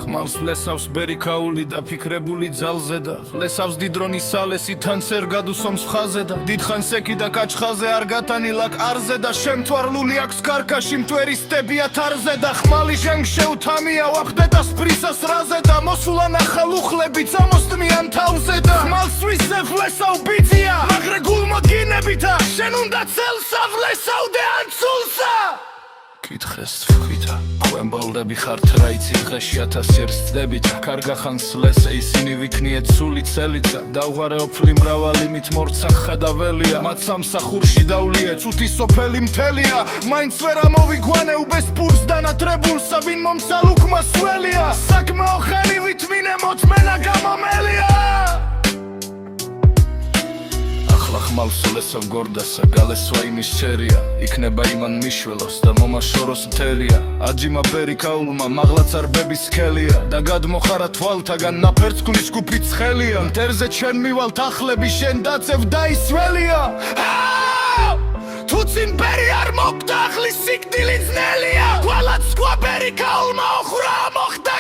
ხმალს ლესავს ბერიქაული და ფიქრებული ძალზე და ლესავს დიდრონის სალესი თანცერ გადუსომს ხაზე და დიდხანს ეკი და კაჩხაზე არ გატანილაკ არზე და შემთვარლული აქვს კარკაში მტვერისტები ათარზე და ხმალი ჟანგ შეუთამია ვახდეტას პრისას რაზე და მოსულა ნახალუხლები წამოსდმიან თავზე და ხმალს ვისებ ლესავ ბიძია მაგრე გულმოდგინებითა შენ უნდა ცელსა ვლესავდე ან ცულსა კითხეს თქვითა ყვემბოლდები ხართ რა იცი დღეში 1000 ერს ცდებით კარგახანს ლესე ისინი ვიქნიეთ სული ცელიცა დავღარე ოფლი მრავალი მით მორცახა და ველია მათ სამსახურში დავლია წუთი სოფელი მთელია მაინც ვერ ამოვიგვანე უბეს პურს დანატრებულსა ვინ მომსალუქმა სველია საქმეო ხელივით მინე მოწმენა გამომელია ხმალს ლესავ გორდასა გალესვა იმის ჩერია იქნება იმან მიშველოს და მომაშოროს მთელია აჯიმა ბერიქაულმა მაღლაც არბების სქელია და გადმოხარა თვალთაგან ნაფერს ქმნის გუფით ცხელია მტერზე ჩვენ მივალთ ახლები შენ დაცევ და ისველია თუ წინბერი არ მოკვდა ახლის სიკვდილი ძნელია თვალად სხვა ბერიქაულმა ოხრა მოხდა